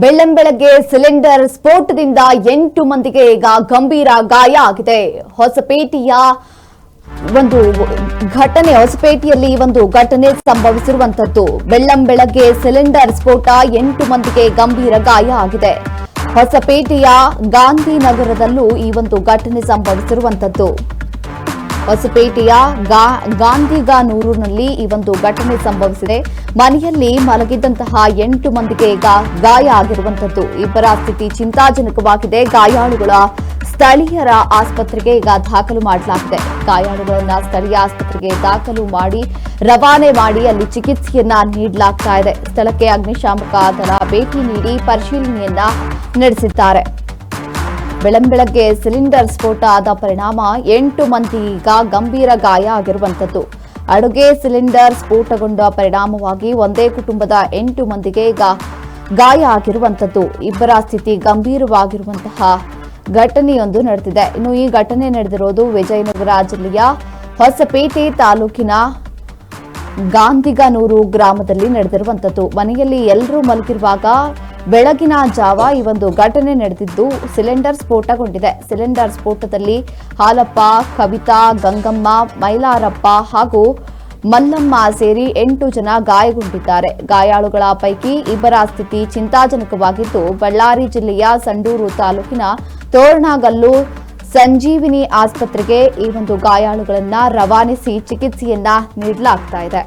ಬೆಳ್ಳಂಬೆಳಗ್ಗೆ cylinder ಸ್ಫೋಟದಿಂದ 8 ಮಂದಿಗೆ ಈಗ ಗಂಭೀರ ಗಾಯ ಆಗಿದೆ. ಹೊಸಪೇಟೆಯಲ್ಲಿ ಒಂದು ಘಟನೆ ಸಂಭವಿಸಿರುವಂತದ್ದು. ಬೆಳ್ಳಂಬೆಳಗ್ಗೆ ಸಿಲಿಂಡರ್ ಸ್ಫೋಟ 8 ಮಂದಿಗೆ ಗಂಭೀರ ಗಾಯ ಆಗಿದೆ. ಹೊಸಪೇಟೆಯ ಗಾಂಧಿನಗರದಲ್ಲೂ ಈ ಒಂದು ಘಟನೆ ಸಂಭವಿಸಿರುವಂತದ್ದು. ಹೊಸಪೇಟೆಯ ಗಾಂಧಿಗಾನೂರಿನಲ್ಲಿ ಈ ಒಂದು ಘಟನೆ ಸಂಭವಿಸಿದೆ. ಮನೆಯಲ್ಲಿ ಮಲಗಿದ್ದಂತಹ 8 ಮಂದಿಗೆ ಗಾಯ ಆಗಿರುವಂತದ್ದು. ಇಬ್ಬರ ಸ್ಥಿತಿ ಚಿಂತಾಜನಕವಾಗಿದೆ. ಗಾಯಾಳುಗಳ ಸ್ಥಳೀಯರ ಆಸ್ಪತ್ರೆಗೆ ಈಗ ದಾಖಲು ಮಾಡಲಾಗಿದೆ. ಗಾಯಾಳುಗಳನ್ನ ಸ್ಥಳೀಯ ಆಸ್ಪತ್ರೆಗೆ ದಾಖಲು ಮಾಡಿ ರವಾನೆ ಮಾಡಿ ಅಲ್ಲಿ ಚಿಕಿತ್ಸೆಯನ್ನ ನೀಡಲಾಗ್ತಾ ಇದೆ. ಸ್ಥಳಕ್ಕೆ ಅಗ್ನಿಶಾಮಕ ದಳ ಭೇಟಿ ನೀಡಿ ಪರಿಶೀಲನೆಯನ್ನ ನಡೆಸಿದ್ದಾರೆ. ಬೆಳ್ಳಂಬೆಳಗ್ಗೆ ಸಿಲಿಂಡರ್ ಸ್ಫೋಟ ಆದ ಪರಿಣಾಮ 8 ಮಂದಿ ಈಗ ಗಂಭೀರ ಗಾಯ ಆಗಿರುವಂತದ್ದು. ಅಡುಗೆ ಸಿಲಿಂಡರ್ ಸ್ಫೋಟಗೊಂಡ ಪರಿಣಾಮವಾಗಿ ಒಂದೇ ಕುಟುಂಬದ 8 ಮಂದಿಗೆ ಈಗ ಗಾಯ ಆಗಿರುವಂತದ್ದು. ಇಬ್ಬರ ಸ್ಥಿತಿ ಗಂಭೀರವಾಗಿರುವಂತಹ ಘಟನೆಯೊಂದು ನಡೆದಿದೆ. ಇನ್ನು ಈ ಘಟನೆ ನಡೆದಿರೋದು ವಿಜಯನಗರ ಜಿಲ್ಲೆಯ ಹೊಸಪೇಟೆ ತಾಲೂಕಿನ ಗಾಂಧಿಗಾನೂರು ಗ್ರಾಮದಲ್ಲಿ ನಡೆದಿರುವಂತದ್ದು. ಮನೆಯಲ್ಲಿ ಎಲ್ಲರೂ ಮಲಗಿರುವಾಗ ಬೆಳಗಿನ ಜಾವ ಈ ಒಂದು ಘಟನೆ ನಡೆದಿದ್ದು ಸಿಲಿಂಡರ್ ಸ್ಫೋಟಗೊಂಡಿದೆ. ಸಿಲಿಂಡರ್ ಸ್ಫೋಟದಲ್ಲಿ ಹಾಲಪ್ಪ, ಕವಿತಾ, ಗಂಗಮ್ಮ, ಮೈಲಾರಪ್ಪ ಹಾಗೂ ಮಲ್ಲಮ್ಮ ಸೇರಿ 8 ಜನ ಗಾಯಗೊಂಡಿದ್ದಾರೆ. ಗಾಯಾಳುಗಳ ಪೈಕಿ ಇಬ್ಬರ ಸ್ಥಿತಿ ಚಿಂತಾಜನಕವಾಗಿದ್ದು ಬಳ್ಳಾರಿ ಜಿಲ್ಲೆಯ ಸಂಡೂರು ತಾಲೂಕಿನ ತೋರಣಗಲ್ಲು ಸಂಜೀವಿನಿ ಆಸ್ಪತ್ರೆಗೆ ಈ ಒಂದು ಗಾಯಾಳುಗಳನ್ನ ರವಾನಿಸಿ ಚಿಕಿತ್ಸೆಯನ್ನ ನೀಡಲಾಗ್ತಾ ಇದೆ.